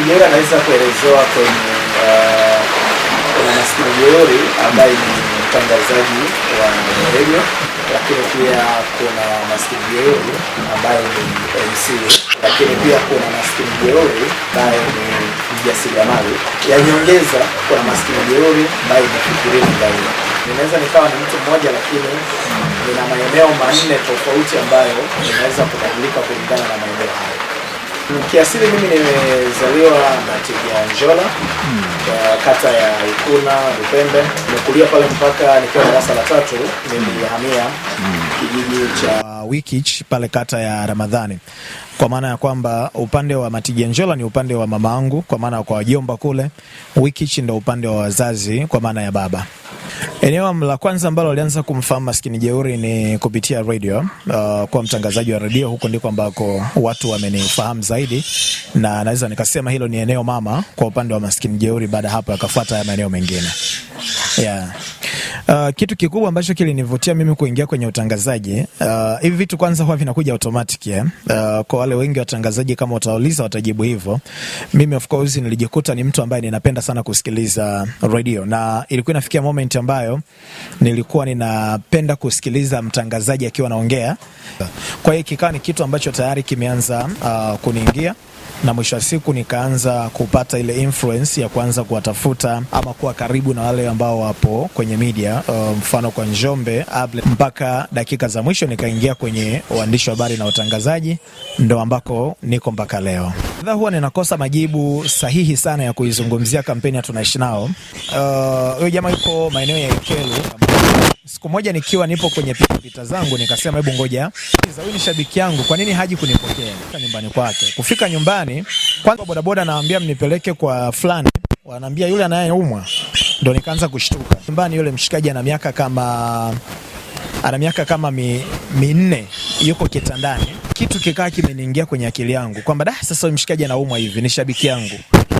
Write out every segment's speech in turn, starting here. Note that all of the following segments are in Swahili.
Maskini Jeuri anaweza kuelezewa kwenye kuna Maskini Jeuri ambaye ni mtangazaji wa radio, lakini pia kuna Maskini Jeuri ambaye ni MC, lakini pia kuna Maskini Jeuri ambaye ni mjasiriamali. Ya nyongeza kuna Maskini Jeuri ambaye ni fikirini ndani. Ninaweza nikawa ni mtu mmoja, lakini nina maeneo manne tofauti ambayo ninaweza kubadilika kulingana na maeneo hayo. Kiasili mimi nimezaliwa Natiganjola, kata ya Ikuna, Lupembe. Nimekulia pale mpaka nikiwa darasa la 3 nilihamia kijiji cha Wikich pale kata ya Ramadhani. Kwa maana ya kwamba upande wa Natiganjola ni upande wa mama yangu, kwa maana kwa wajomba kule. Wikich ndio upande wa wazazi kwa maana ya baba. Eneo la kwanza ambalo alianza kumfahamu Maskini Jeuri ni kupitia radio. Kwa mtangazaji wa radio, huko ndiko ambako watu wamenifahamu zaidi, na naweza nikasema hilo ni eneo mama kwa upande wa Maskini Jeuri. Baada hapo yakafuata haya maeneo mengine. Kitu kikubwa ambacho kilinivutia mimi kuingia kwenye utangazaji, hivi vitu kwanza huwa vinakuja automatic. Kwa wale wengi watangazaji kama utauliza watajibu hivyo. Mimi of course nilijikuta ni mtu ambaye ninapenda sana kusikiliza radio, na ilikuwa inafikia moment ambayo nilikuwa ninapenda kusikiliza mtangazaji akiwa anaongea. Kwa hiyo kikawa ni kitu ambacho tayari kimeanza kuniingia, na mwisho wa siku nikaanza kupata ile influence ya kuanza kuwatafuta ama kuwa karibu na wale ambao wapo kwenye media. Mfano kwa Njombe Able, mpaka dakika za mwisho nikaingia kwenye uandishi wa habari na utangazaji, ndo ambako niko mpaka leo. Huwa ninakosa majibu sahihi sana ya kuizungumzia kampeni ya Tunaishi Nao. Huyo jamaa yuko maeneo ya Ikelu. Siku moja nikiwa nipo kwenye pita zangu nikasema hebu ngoja, huyu ni shabiki yangu, kwa nini haji kunipokea nyumbani kwake? Kufika nyumbani kwanza bodaboda naambia mnipeleke kwa fulani, wanaambia yule anayeumwa. Ndo nikaanza kushtuka. Nyumbani yule mshikaji ana miaka kama minne yuko kitandani. Kitu kikaa kimeniingia kwenye akili yangu kwamba sasa huyu mshikaji anaumwa hivi, ni shabiki yangu.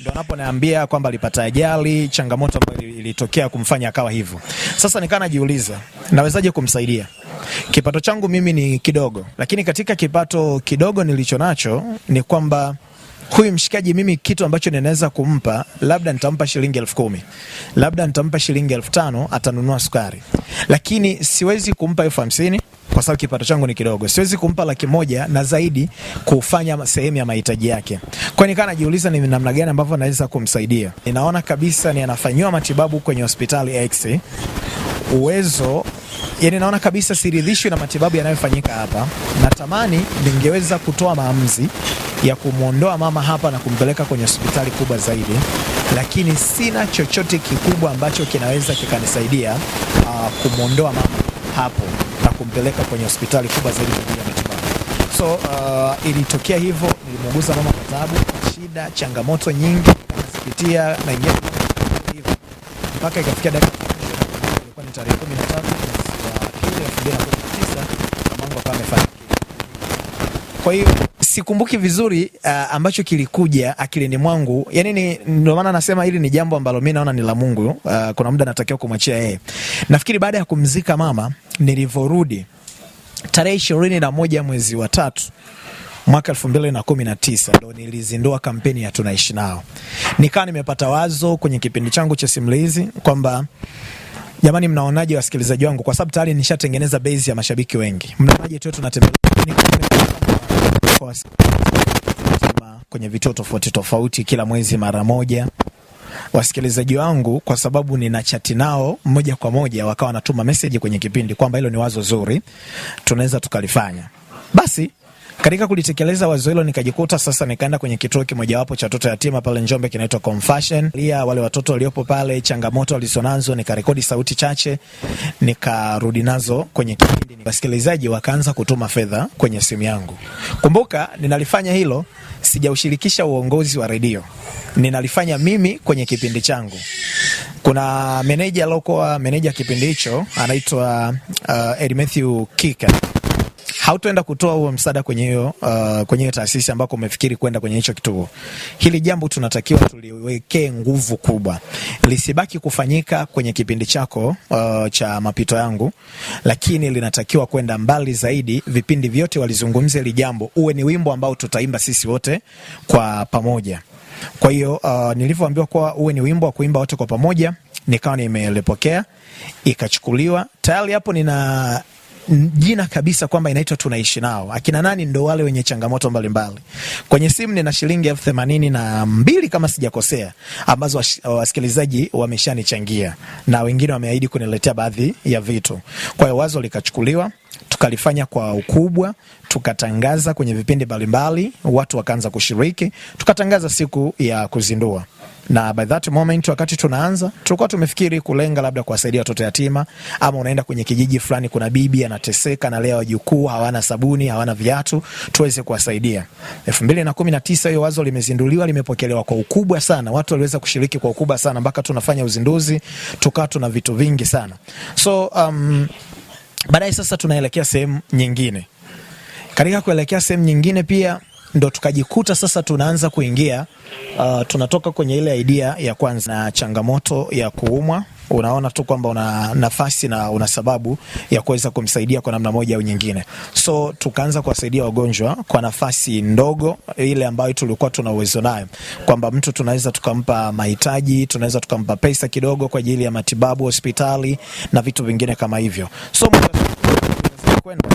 Ndio napo naambia kwamba alipata ajali, changamoto ambayo ilitokea kumfanya akawa hivyo. Sasa nikaa najiuliza, nawezaje kumsaidia? Kipato changu mimi ni kidogo, lakini katika kipato kidogo nilicho nacho ni kwamba huyu mshikaji mimi kitu ambacho ninaweza kumpa, labda nitampa shilingi 10,000, labda nitampa shilingi 5,000 atanunua sukari. Lakini siwezi kumpa 50,000 kwa sababu kipato changu ni kidogo. Siwezi kumpa 100,000 na zaidi kufanya sehemu ya mahitaji yake. Kwa hiyo nikaa najiuliza ni namna gani ambavyo naweza kumsaidia. Ninaona kabisa ni anafanywa matibabu kwenye hospitali X. Uwezo, yani naona kabisa siridhishwi na matibabu yanayofanyika hapa. Natamani ningeweza kutoa maamuzi ya kumuondoa mama hapa na kumpeleka kwenye hospitali kubwa zaidi, lakini sina chochote kikubwa ambacho kinaweza kikanisaidia kumuondoa mama hapo na kumpeleka kwenye hospitali kubwa zaidi kwa ajili ya matibabu. So ilitokea hivyo, nilimuuguza mama kwa taabu, shida, changamoto nyingi nasipitia na ingia hivyo mpaka ikafikia dakika ilikuwa ni tarehe 13 mwezi wa 2019 mamangu akawa amefariki. Kwa hiyo sikumbuki vizuri ambacho kilikuja akilini mwangu. Yani ndio maana nasema hili ni jambo ambalo mimi naona ni la Mungu. Kuna muda natakiwa kumwachia yeye. Nafikiri baada ya kumzika mama, nilivorudi tarehe 21 mwezi wa 3 mwaka 2019 ndo nilizindua kampeni ya Tunaishi Nao. Nikawa nimepata wazo kwenye kipindi changu cha simulizi kwamba jamani, mnaonaje wasikilizaji wangu, kwa sababu tayari nishatengeneza base ya mashabiki wengi. Mnaonaje tu tunatembea kwenye vituo tofauti kila mwezi mara moja. Wasikilizaji wangu, kwa sababu nina chati nao moja kwa moja, wakawa wanatuma message kwenye kipindi kwamba hilo ni wazo zuri, tunaweza tukalifanya. Basi katika kulitekeleza wazo hilo nikajikuta sasa nikaenda kwenye kituo kimojawapo cha watoto yatima pale Njombe kinaitwa Compassion. Wale watoto waliopo pale, changamoto walizonazo, nikarekodi sauti chache nikarudi nazo kwenye kipindi. Wasikilizaji wakaanza kutuma fedha kwenye simu yangu. Kumbuka ninalifanya hilo, sijaushirikisha uongozi wa redio. Ninalifanya mimi kwenye kipindi changu. Kuna meneja aliokuwa meneja kipindi hicho anaitwa Eddie Matthew Kika. Hautoenda kutoa huo msaada kwenye hiyo taasisi ambako umefikiri kwenda kwenye hicho kituo. Hili jambo tunatakiwa tuliwekee nguvu kubwa. Lisibaki kufanyika kwenye kipindi chako cha mapito yangu, lakini linatakiwa kwenda mbali zaidi. Vipindi vyote walizungumzia hili jambo, uwe ni wimbo ambao tutaimba sisi wote kwa pamoja. Kwa hiyo nilivyoambiwa kwa uwe ni wimbo wa kuimba wote kwa pamoja, nikawa nimelipokea, ikachukuliwa. Tayari hapo nina jina kabisa kwamba inaitwa Tunaishi Nao. Akina nani? Ndo wale wenye changamoto mbalimbali. Kwenye simu nina shilingi 82,000 kama sijakosea, ambazo wasikilizaji wameshanichangia na wengine wameahidi kuniletea baadhi ya vitu. Kwa hiyo wazo likachukuliwa, tukalifanya kwa ukubwa, tukatangaza kwenye vipindi mbalimbali, watu wakaanza kushiriki, tukatangaza siku ya kuzindua. Na by that moment, wakati tunaanza, tulikuwa tumefikiri kulenga labda kuwasaidia watoto yatima, ama unaenda kwenye kijiji fulani kuna bibi anateseka na lea wajukuu hawana sabuni, hawana viatu, tuweze kuwasaidia. 2019 hiyo wazo limezinduliwa, limepokelewa kwa ukubwa sana. Watu waliweza kushiriki kwa ukubwa sana mpaka tunafanya uzinduzi, tukawa tuna vitu vingi sana. So baadaye sasa tunaelekea sehemu nyingine. Katika kuelekea sehemu nyingine pia ndo tukajikuta sasa tunaanza kuingia, tunatoka kwenye ile idea ya kwanza na changamoto ya kuumwa. Unaona tu kwamba una nafasi na una sababu ya kuweza kumsaidia kwa namna moja au nyingine. So tukaanza kuwasaidia wagonjwa kwa nafasi ndogo ile ambayo tulikuwa tuna uwezo nayo, kwamba mtu tunaweza tukampa mahitaji, tunaweza tukampa pesa kidogo kwa ajili ya matibabu hospitali na vitu vingine kama hivyo. So kwenda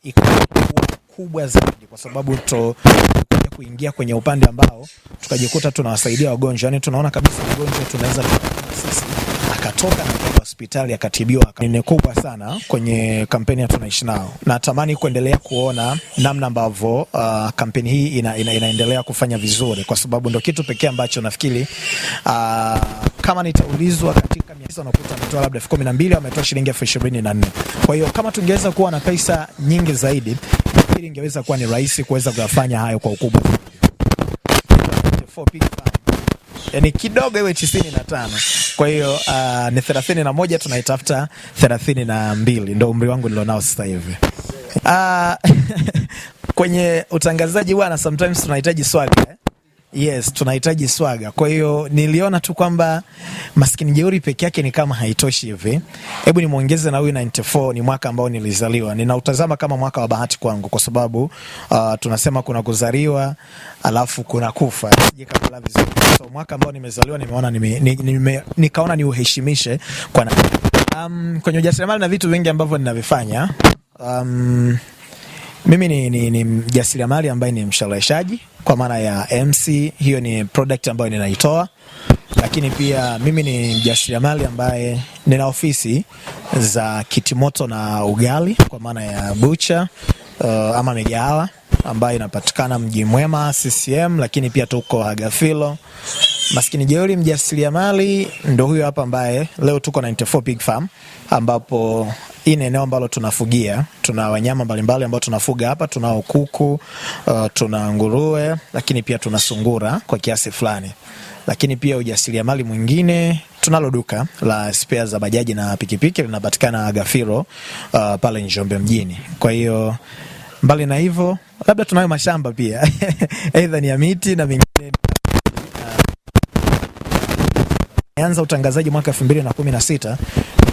ikawa kubwa zaidi, kwa sababu tukaja kuingia kwenye upande ambao tukajikuta tunawasaidia wagonjwa. Yani tunaona kabisa mgonjwa tunaweza sisi akatoka na kwenda hospitali akatibiwa. Ni kubwa sana kwenye kampeni ya Tunaishi Nao, na natamani kuendelea kuona namna ambavyo kampeni hii inaendelea kufanya vizuri, kwa sababu ndio kitu pekee ambacho nafikiri kama nitaulizwa katika miezi unakuta ametoa labda 12,000 ametoa shilingi 24,000. Kwa hiyo kama tungeweza kuwa na pesa nyingi zaidi, nafikiri ingeweza kuwa ni rahisi kuweza kufanya hayo kwa ukubwa. Yani kidogo iwe 95. Kwa hiyo ni 31, tunaitafuta 32. Ndio umri wangu nilionao sasa hivi. Kwenye utangazaji bwana, sometimes tunahitaji swaga. Yes, tunahitaji swaga. Kwa hiyo niliona tu kwamba Maskini Jeuri peke yake ni kama haitoshi hivi. Hebu nimuongeze na huyu 94, ni mwaka ambao nilizaliwa. Ninautazama kama mwaka wa bahati kwangu, kwa sababu tunasema kuna kuzaliwa alafu kuna kufa. Sije kabla vizuri. So mwaka ambao nimezaliwa nimeona nikaona ni uheshimishe kwa kwenye ujasiriamali na vitu vingi ambavyo ninavifanya. Mimi ni mjasiriamali ambaye ni mshauri kwa maana ya MC, hiyo ni product ambayo ninaitoa. Lakini pia mimi ni mjasiriamali ambaye nina ofisi za kitimoto na ugali kwa maana ya butcher ama migahawa ambayo inapatikana Mji Mwema CCM, lakini pia tuko Agafilo. Maskini Jeuri mjasiriamali ndo huyo hapa ambaye leo tuko 94 Pig Farm, ambapo hii ni eneo ambalo tunafugia. Tuna wanyama mbalimbali ambao tunafuga hapa. Tuna kuku, tuna nguruwe, lakini pia tuna sungura kwa kiasi fulani. Lakini pia ujasiriamali mwingine, tunalo duka la spare za bajaji na pikipiki linapatikana Agafilo pale Njombe mjini. Kwa hiyo mbali na hivyo, labda tunayo mashamba pia aidha ni ya miti na mingine. Nianza utangazaji mwaka 2016,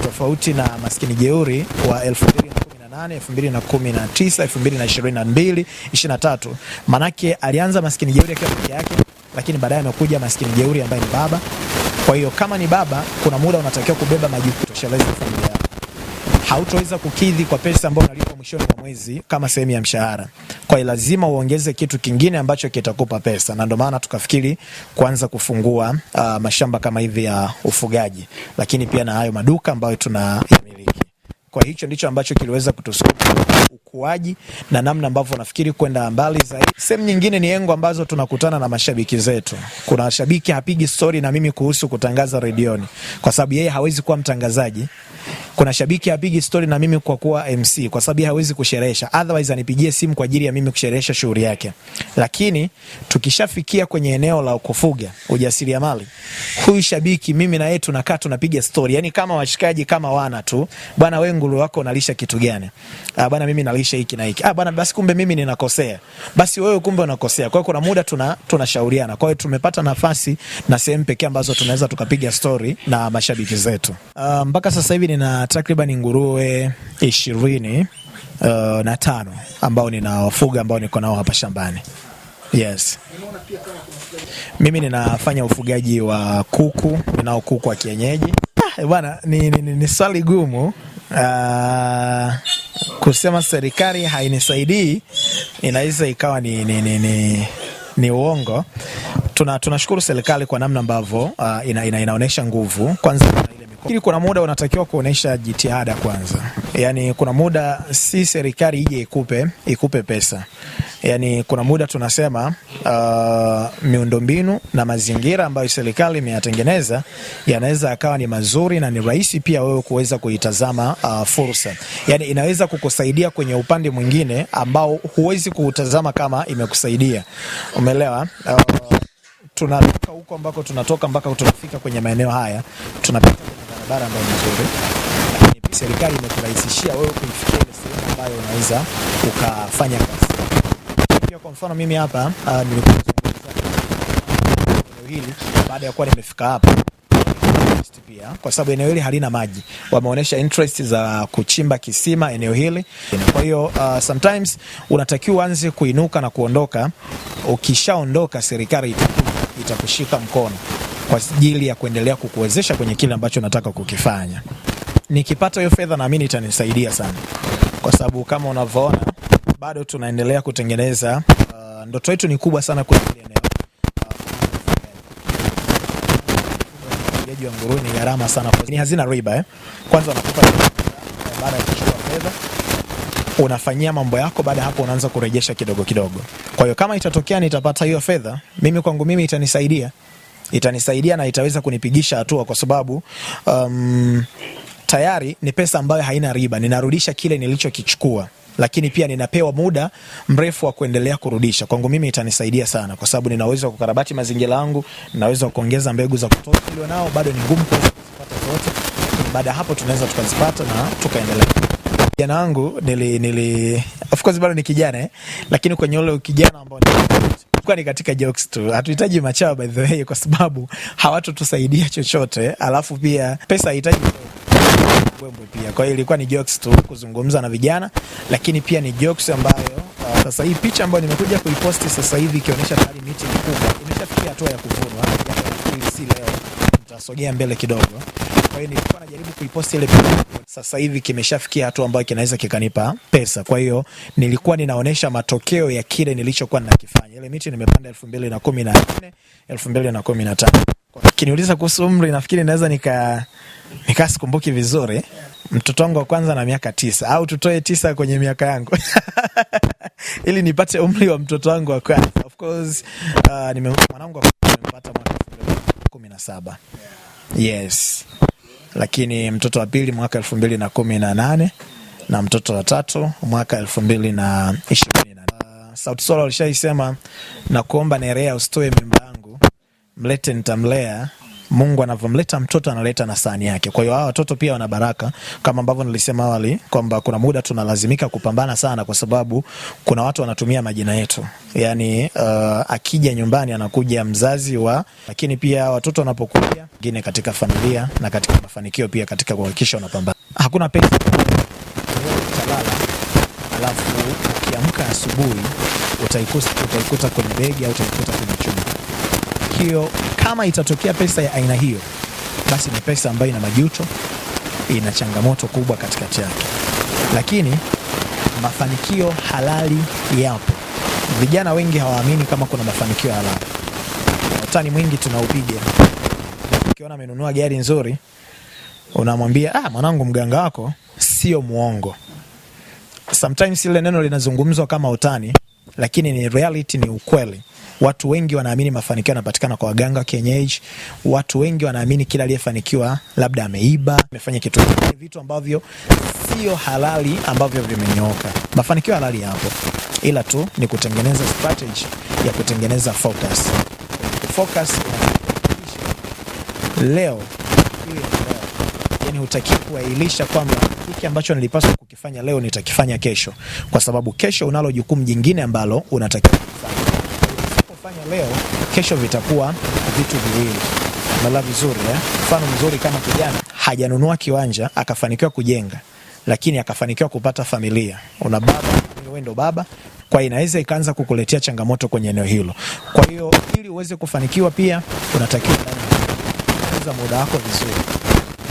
tofauti na Maskini Jeuri wa 2018, 2019, 2022, 23. Manake alianza Maskini Jeuri akiwa peke yake, lakini baadaye amekuja Maskini Jeuri ambaye ni baba. Kwa hiyo kama ni baba, kuna muda unatakiwa kubeba majukumu tosheleza familia yako. Hautoweza kukidhi kwa pesa ambayo unalipwa mwishoni mwa mwezi kama sehemu ya mshahara. Kwa hiyo lazima uongeze kitu kingine ambacho kitakupa pesa, na ndio maana tukafikiri kuanza kufungua mashamba kama hivi ya ufugaji, lakini pia na hayo maduka ambayo tunayamiliki. Kwa hicho ndicho ambacho kiliweza kutusukuma ukuaji na namna ambavyo nafikiri kwenda mbali zaidi. Sehemu nyingine ni engo ambazo tunakutana na mashabiki zetu. Kuna mashabiki hapigi story na mimi kuhusu kutangaza redioni, kwa sababu yeye hawezi kuwa mtangazaji. Kuna shabiki hapigi story na mimi kwa kuwa MC, kwa sababu hawezi kusherehesha. Otherwise anipigie simu kwa ajili ya mimi kusherehesha shughuli yake. Lakini tukishafikia kwenye eneo la kufuga, ujasiriamali, huyu shabiki mimi na yeye tunakaa tunapiga story. Yani kama washikaji, kama wana tu. Bwana wewe nguruwe wako unalisha kitu gani? Bwana mimi nalisha hiki na hiki. Bwana basi kumbe mimi ninakosea. Basi wewe kumbe unakosea. Kwa hiyo kuna muda tunashauriana. Kwa hiyo tumepata nafasi na sehemu pekee ambazo tunaweza tukapiga story na mashabiki zetu. Mpaka sasa hivi nina takriban nguruwe 25 ambao ninawafuga, ambao niko nao hapa shambani. Yes. Mimi ninafanya ufugaji wa kuku, ninao kuku wa kienyeji. Bwana, ni swali gumu. Kusema serikali hainisaidii inaweza ikawa ni uongo. Tunashukuru serikali kwa namna ambavyo inaonesha nguvu. Kwanza ili kuna muda unatakiwa kuonesha jitihada kwanza. Yaani kuna muda si serikali ije ikupe pesa. Yaani kuna muda tunasema miundombinu na mazingira ambayo serikali imeyatengeneza yanaweza akawa ni mazuri na ni rahisi pia wewe kuweza kuitazama fursa. Yaani inaweza kukusaidia kwenye upande mwingine ambao huwezi kuutazama kama imekusaidia. Umeelewa? Tunatoka huko ambako tunatoka mpaka tunafika kwenye maeneo haya, tunapita kwenye barabara ambayo ni nzuri. Lakini serikali imekurahisishia wewe kuifikia ile sehemu ambayo unaweza ukafanya kazi. Pia kwa mfano mimi hapa nilikuwa eneo hili baada ya kuwa nimefika hapa pia kwa sababu eneo hili halina maji. Wameonyesha interest za kuchimba kisima eneo hili. Kwa hiyo sometimes unatakiwa uanze kuinuka na kuondoka. Ukishaondoka serikali itakushika mkono kwa ajili ya kuendelea kukuwezesha kwenye kile ambacho nataka kukifanya. Nikipata hiyo fedha naamini itanisaidia sana. Kwa sababu kama unavyoona bado tunaendelea kutengeneza ndoto yetu ni kubwa sana kwenye eneo. Ufugaji wa nguruwe ni gharama sana. Ni hazina riba Kwanza wanakupa baada ya kuchukua fedha unafanyia mambo yako, baada hapo unaanza kurejesha kidogo kidogo. Kwa hiyo kama itatokea nitapata hiyo fedha, mimi kwangu mimi itanisaidia na itaweza kunipigisha hatua kwa sababu tayari ni pesa ambayo haina riba, ninarudisha kile nilichokichukua, lakini pia ninapewa muda mrefu wa kuendelea kurudisha. Kwangu mimi itanisaidia sana kwa sababu ninaweza kukarabati mazingira yangu, ninaweza kuongeza mbegu za kutosha ile nao bado ni ngumu kuzipata zote. Baada hapo tunaweza tukazipata na tukaendelea. Kijana wangu of course bado ni kijana lakini kwenye ule kijana ambao nilikuwa ni katika jokes tu. Hatuhitaji machawa by the way kwa sababu hawatotusaidia chochote. Alafu pia pesa haihitaji mbwembwe pia. Kwa hiyo ilikuwa ni jokes tu kuzungumza na vijana, lakini pia ni jokes ambayo sasa hii picha ambayo nimekuja kuiposti sasa hivi ikionyesha tayari miti mikubwa imeshafikia hatua ya kuvunwa. Ili si leo, nitasogea mbele kidogo. Kwa hiyo nilikuwa najaribu kuiposti ile picha. Sasa hivi kimeshafikia hatua ambayo kinaweza kikanipa pesa. Kwa hiyo nilikuwa ninaonesha matokeo ya kile nilichokuwa ninakifanya. Ile miti nimepanda 2014, 2015. Kiniuliza kuhusu umri nafikiri naweza nikasikumbuki vizuri. Mtoto wangu wa kwanza na miaka 9 au tutoe 9 kwenye miaka yangu. Ili nipate umri wa mtoto wangu wa kwanza. Of course mwanangu wa kwanza nimepata mwaka 2017. Yes. Lakini mtoto wa pili mwaka 2018 na mtoto wa tatu mwaka 2020. Sauti Sol alishaisema na kuomba Nerea usitoe mimba yangu, mlete nitamlea. Mungu anavyomleta mtoto analeta na sahani yake. Kwa hiyo hawa watoto pia wana baraka kama ambavyo nilisema awali kwamba kuna muda tunalazimika kupambana sana kwa sababu kuna watu wanatumia majina yetu. Yaani akija nyumbani anakuja mzazi lakini pia watoto wanapokuja wengine katika familia na katika mafanikio pia katika kuhakikisha wanapambana. Hakuna pesa utalala alafu ukiamka asubuhi utaikuta kwenye begi au utaikuta kwenye chumba. Hiyo kama itatokea pesa ya aina hiyo basi ni pesa ambayo ina majuto, ina changamoto kubwa katikati yake. Lakini mafanikio halali yapo. Vijana wengi hawaamini kama kuna mafanikio halali. Utani mwingi tunaupiga. Ukiona amenunua gari nzuri unamwambia mwanangu mganga wako sio muongo. Sometimes ile neno linazungumzwa kama utani lakini ni reality, ni ukweli. Watu wengi wanaamini mafanikio yanapatikana kwa waganga kienyeji. Watu wengi wanaamini kila aliyefanikiwa labda ameiba, amefanya kitu kingine, vitu ambavyo sio halali ambavyo vimenyooka. Mafanikio halali hapo. Ila tu ni kutengeneza strategy ya kutengeneza focus. Focus leo ili yani hutaki kuailisha kwamba hiki ambacho nilipaswa kukifanya leo nitakifanya kesho, kwa sababu kesho unalo jukumu jingine ambalo unatakiwa kufanya. Usipofanya leo, kesho vitakuwa vitu viwili. Mala vizuri Mfano mzuri kama kijana hajanunua kiwanja akafanikiwa kujenga lakini akafanikiwa kupata familia. Una baba, wewe ndo baba, Kwa hiyo inaweza ikaanza kukuletea changamoto kwenye eneo hilo. Kwa hiyo ili uweze kufanikiwa pia unatakiwa kuanza muda wako vizuri.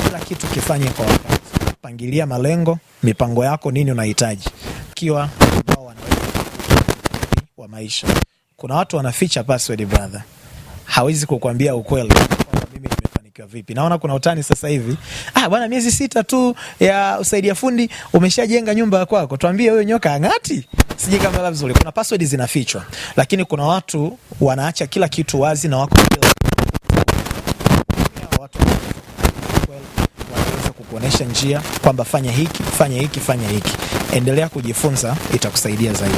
Kila kitu kifanye kwa wakati. Pangilia malengo, mipango yako, nini unahitaji. Kiwa ambao wa maisha. Kuna watu wanaficha password brother. Hawezi kukuambia ukweli kwamba mimi nimefanikiwa vipi. Naona kuna utani sasa hivi. Bwana miezi 6 tu ya usaidia fundi umeshajenga nyumba kwako. Tuambie huyo nyoka angati? Sije kama vizuri. Kuna password zinafichwa. Lakini kuna watu wanaacha kila kitu wazi na wako bila watu wanaweza kukuonesha njia kwamba fanya hiki, fanya hiki, fanya hiki. Endelea kujifunza, itakusaidia zaidi.